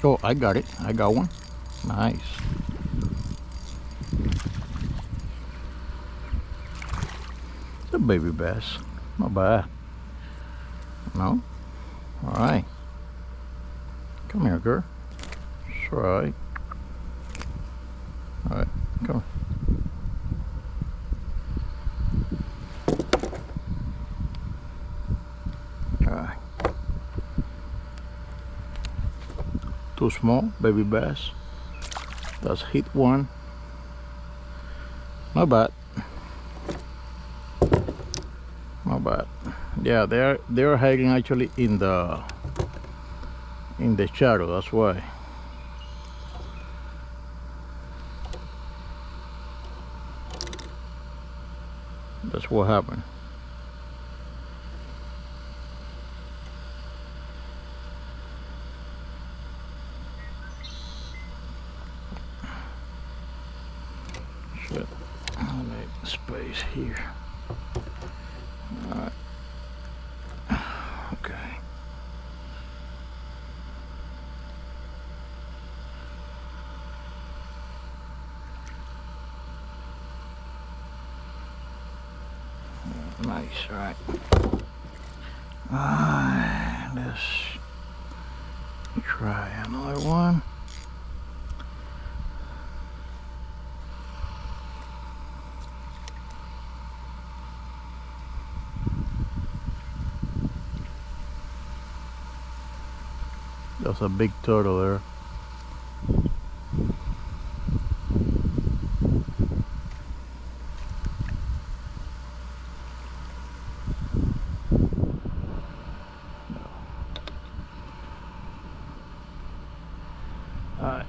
Oh, I got it. I got one. Nice. It's a baby bass. Not bad. No? Alright. Come here, girl. It's alright. Alright, come. Alright. Too small, baby bass. That's hit one. Not bad. Not bad. Yeah, they're hiding actually in the shadow. That's why. That's what happened. Shit. I'll make space here. Alright. Okay. Nice, right. Let's try another one. That's a big turtle there. Alright.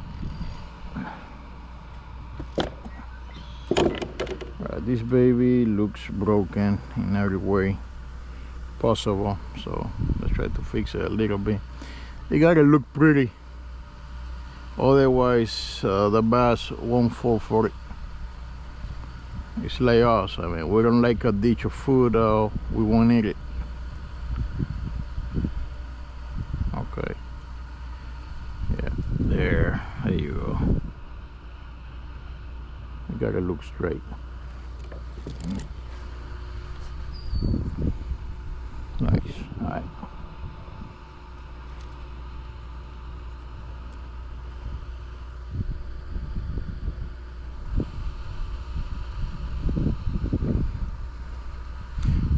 This baby looks broken in every way possible, so let's try to fix it a little bit. It gotta look pretty, otherwise the bass won't fall for it. It's like us. I mean, we don't like a dish of food, we won't eat it. Okay. Yeah, there you go. You gotta look straight. Nice. All right.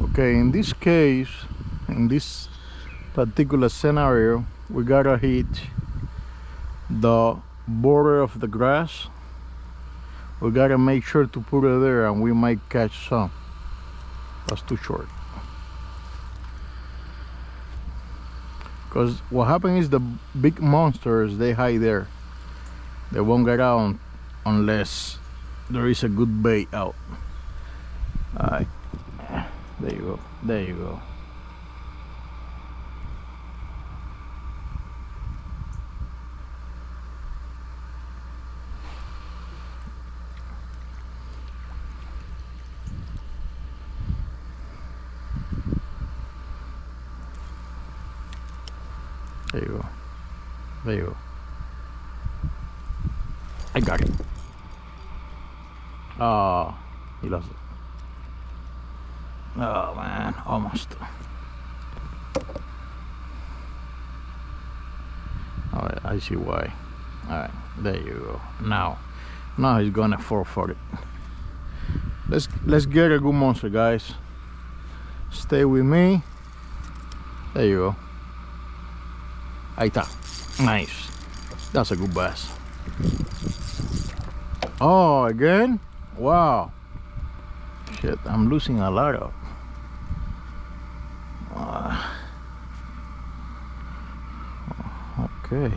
Okay, in this case, in this particular scenario, we gotta hit the border of the grass. We gotta make sure to put it there, and we might catch some. That's too short. Because what happens is the big monsters, they hide there. They won't get out unless there is a good bait out. Alright. There you go. There you go. There you go. There you go. I got it. Oh, he lost it. Oh man, almost. Alright, I see why. Alright, there you go. Now he's gonna fall for it. Let's get a good monster, guys. Stay with me. There you go. Ahí está. Nice. That's a good bass. Oh, again? Wow. Shit, I'm losing a lot of. Okay.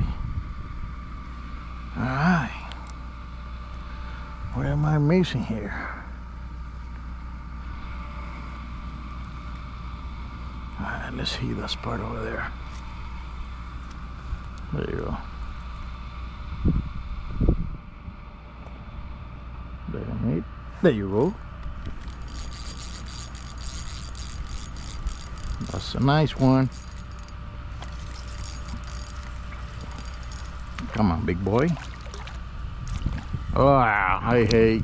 Alright. What am I missing here? Alright, let's see that spot over there. There you go. There you go. That's a nice one. Come on, big boy. Oh, I hate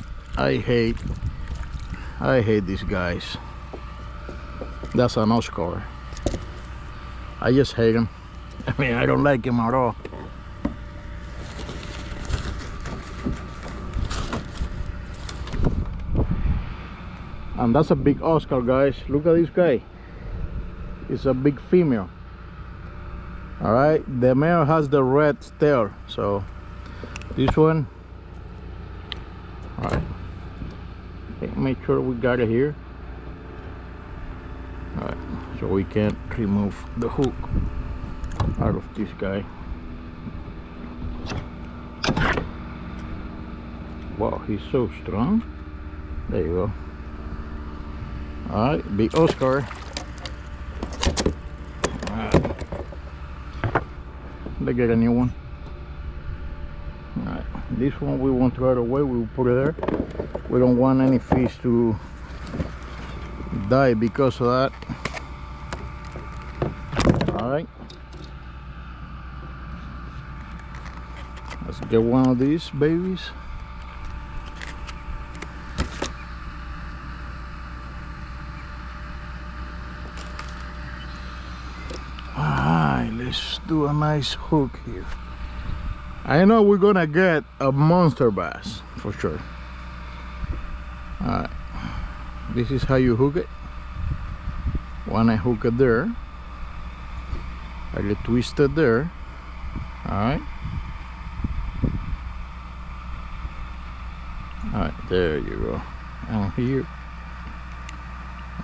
these guys. That's an Oscar. I just hate him. I mean, I don't like him at all. And that's a big Oscar, guys. Look at this guy. It's a big female. All right, the male has the red tail, so this one. All right, okay, make sure we got it here. All right, so we can remove the hook out of this guy. Wow, he's so strong. There you go. All right, big Oscar. All right. Let's get a new one. All right, this one we won't throw it away. We'll put it there. We don't want any fish to die because of that. All right, let's get one of these babies. Let's do a nice hook here. I know we're gonna get a monster bass for sure. Alright, this is how you hook it. When I hook it there, I get twisted there. Alright. Alright, there you go. And here,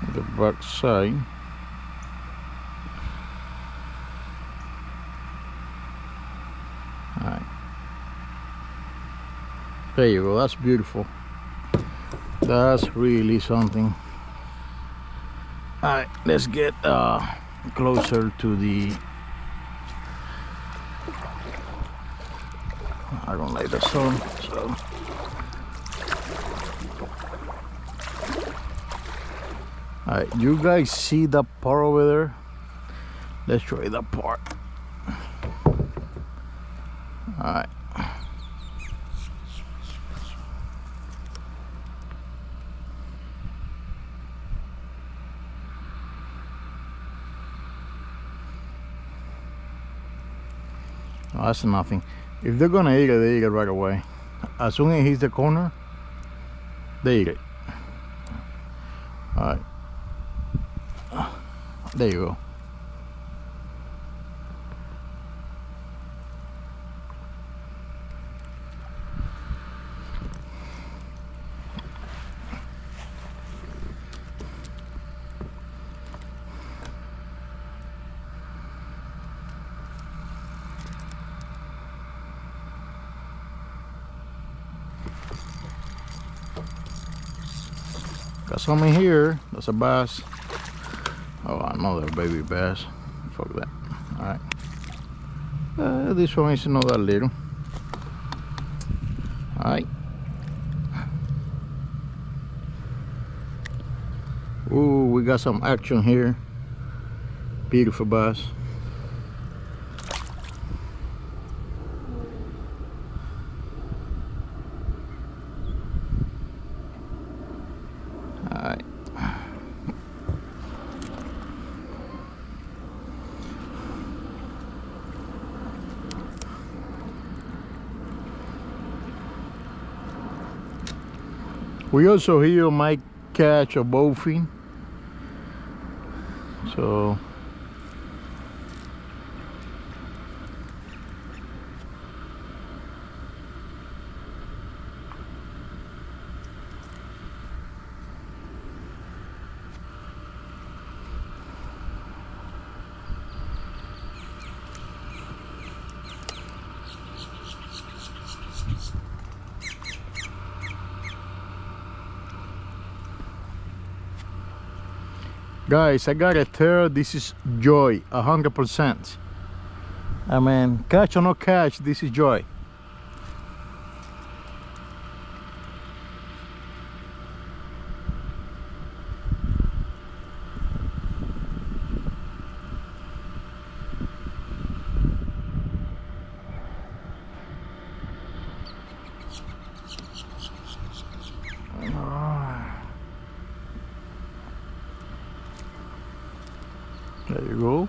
on the back side. Alright, there you go. That's beautiful. That's really something. Alright, let's get closer to the. I don't like the sun, so alright, you guys see that part over there? Let's show you that part. Alright. Oh, that's nothing. If they're gonna eat it, they eat it right away. As soon as it hits the corner, they eat it. Alright. There you go. Got some in here. That's a bass. Oh, another baby bass. Fuck that. Alright. This one is not that little. Alright. Ooh, we got some action here. Beautiful bass. Alright. We also here might catch a bowfin. So guys, I gotta tell, this is joy, 100%. I mean, catch or no catch, this is joy. There you go.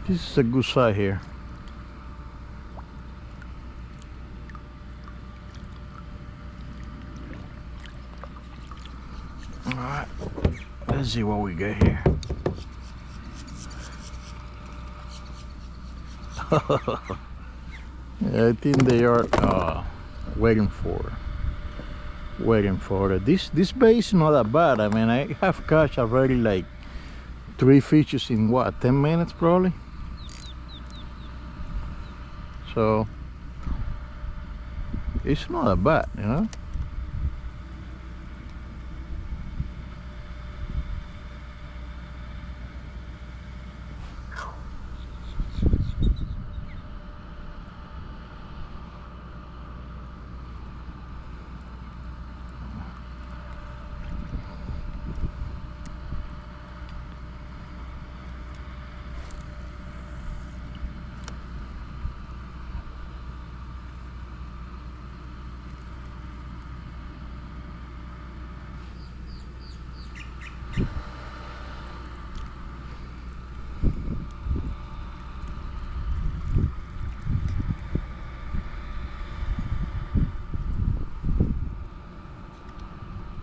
This is a good size here. Alright, let's see what we get here. Yeah, I think they are waiting for it. This bait is not that bad. I mean, I have caught already like 3 fishes in what, 10 minutes probably. So it's not that bad, you know.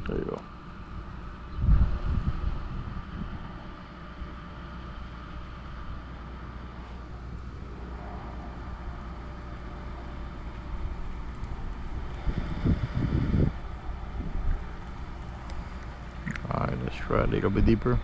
There you go. Alright, let's try a little bit deeper.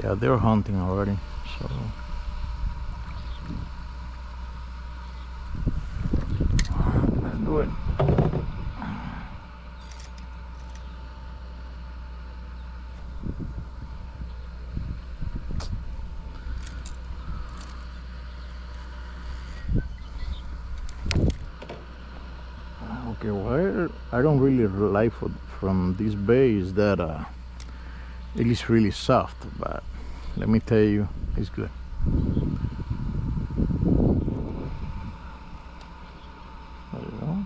Yeah, they're hunting already, so let's do it. Okay, what I don't really like from this bait is that it is really soft, but let me tell you, it's good. There you go.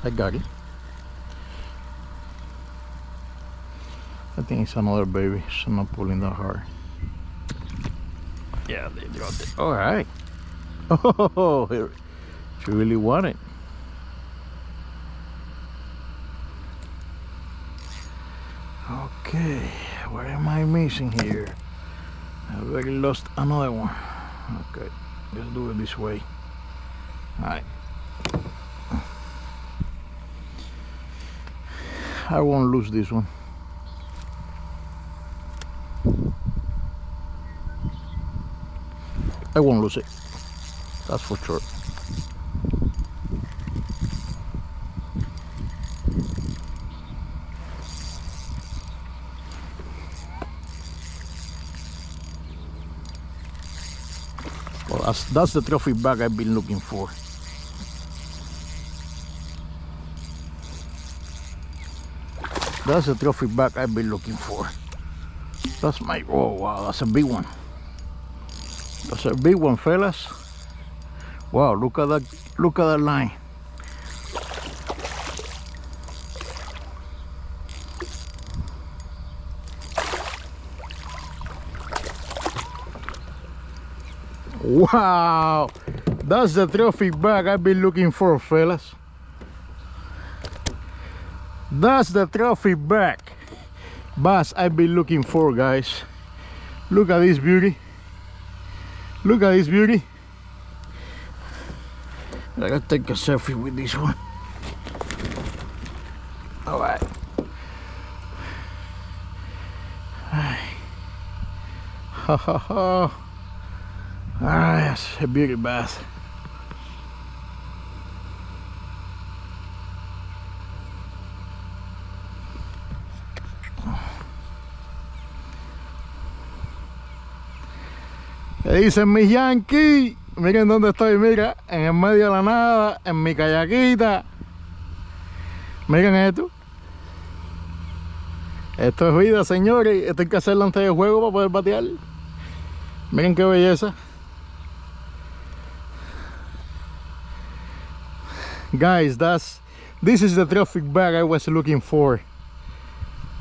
I got it. I think it's another baby. It's not pulling that hard. Yeah, they dropped it. All right. Oh, she really want it. Okay, what am I missing here? I already lost another one. Okay, let's do it this way. All right. I won't lose this one. I won't lose it, that's for sure. Well, that's the trophy bag I've been looking for. That's the trophy bag I've been looking for. That's my, oh wow, that's a big one. That's a big one, fellas. Wow, look at that line. Wow, that's the trophy bag I've been looking for, fellas. That's the trophy bag bass I've been looking for, guys. Look at this beauty. Look at this beauty. I gotta take a selfie with this one. All right. Ha ha ha. Ah, that's a beauty bass. ¿Qué dicen mis yankees? Miren dónde estoy, mira, en el medio de la nada, en mi kayakita. Miren esto. Esto es vida, señores. Esto hay que hacerlo antes del juego para poder batear. Miren qué belleza. Guys, this is the trophy bag I was looking for.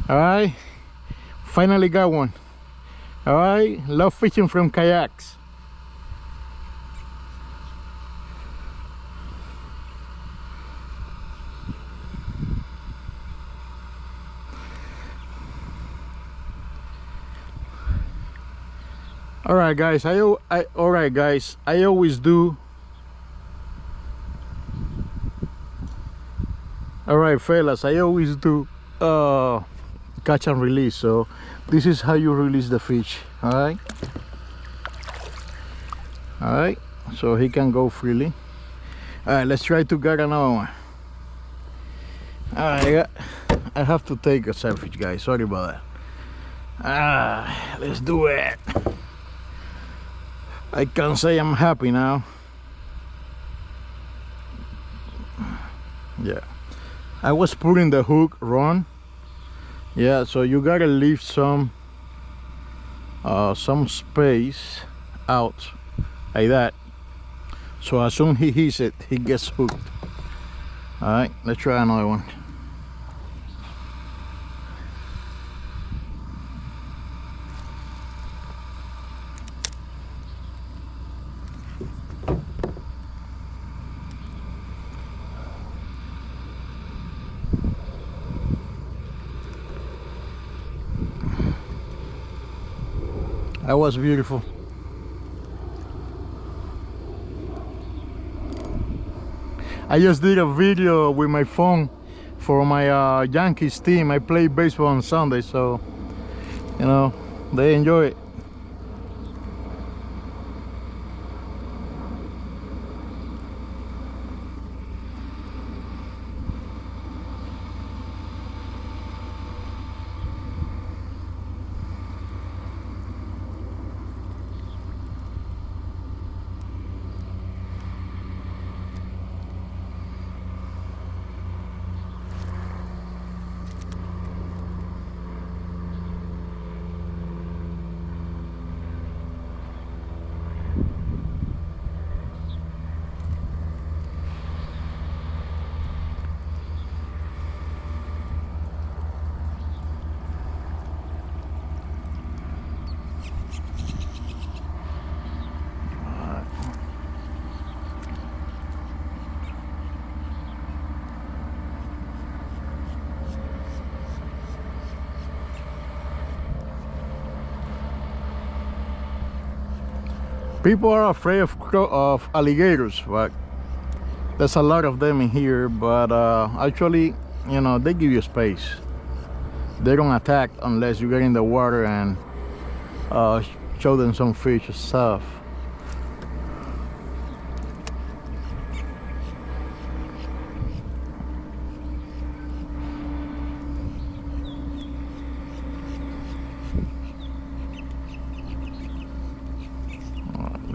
Alright, finally got one. Alright, love fishing from kayaks. Alright guys, I always do. Alright fellas, I always do catch and release. So this is how you release the fish. Alright, so he can go freely. Alright, let's try to get another one. Alright, I have to take a selfie, guys, sorry about that. Let's do it. I can say I'm happy now. Yeah, I was putting the hook wrong. Yeah, so you gotta leave some space out like that, so as soon as he hits it, he gets hooked. All right, let's try another one. That was beautiful. I just did a video with my phone for my Yankees team. I play baseball on Sunday, so you know they enjoy it. People are afraid of alligators, but there's a lot of them in here. But actually, you know, they give you space. They don't attack unless you get in the water and show them some fish and stuff.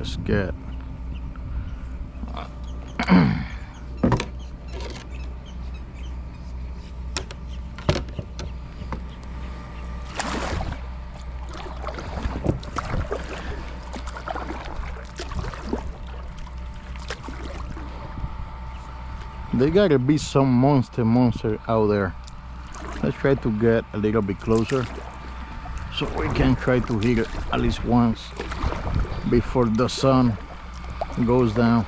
Let's get there gotta be some monster out there. Let's try to get a little bit closer so we can try to hit it at least once before the sun goes down.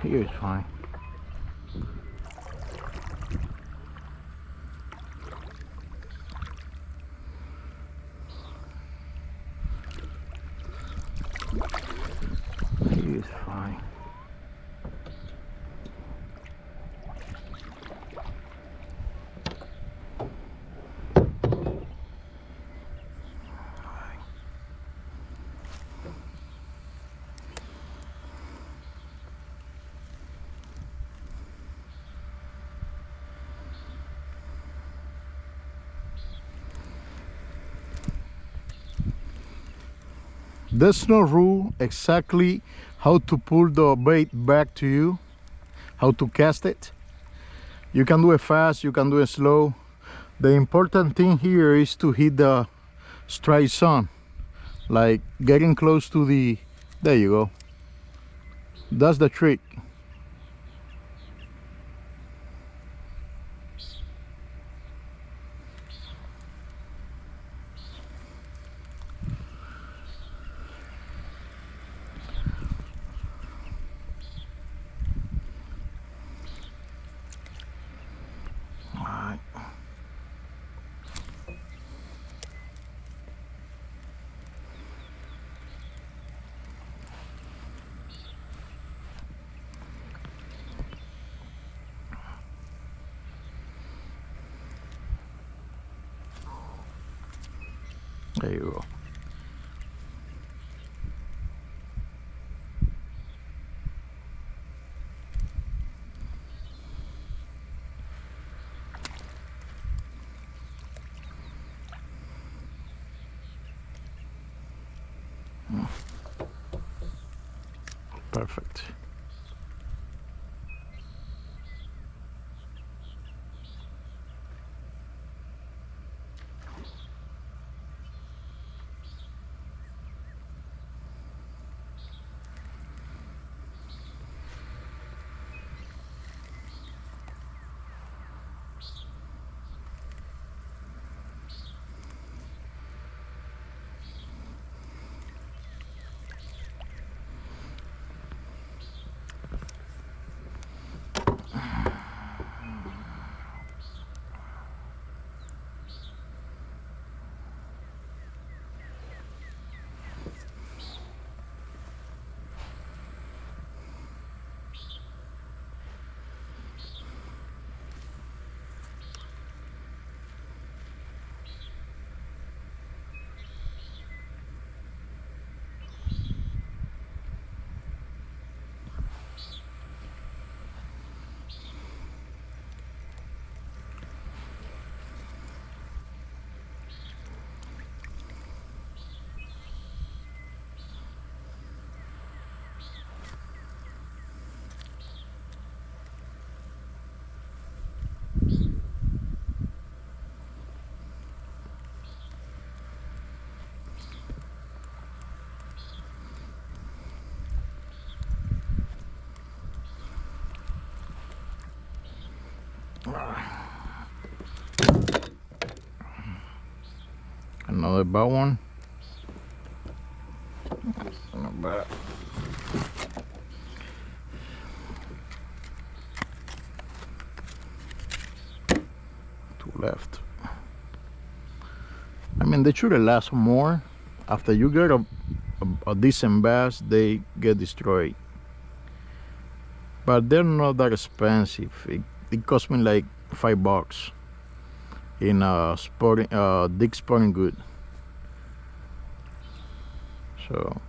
Here is fine. Here is fine. There's no rule exactly how to pull the bait back to you, how to cast it. You can do it fast, you can do it slow. The important thing here is to hit the straight sun, like getting close to the, there you go. That's the trick. There you go. Perfect. Another bad one. Not bad. left. I mean, they should last more. After you get a decent bass, they get destroyed. But they're not that expensive. It cost me like $5 in Dick Sporting Good. So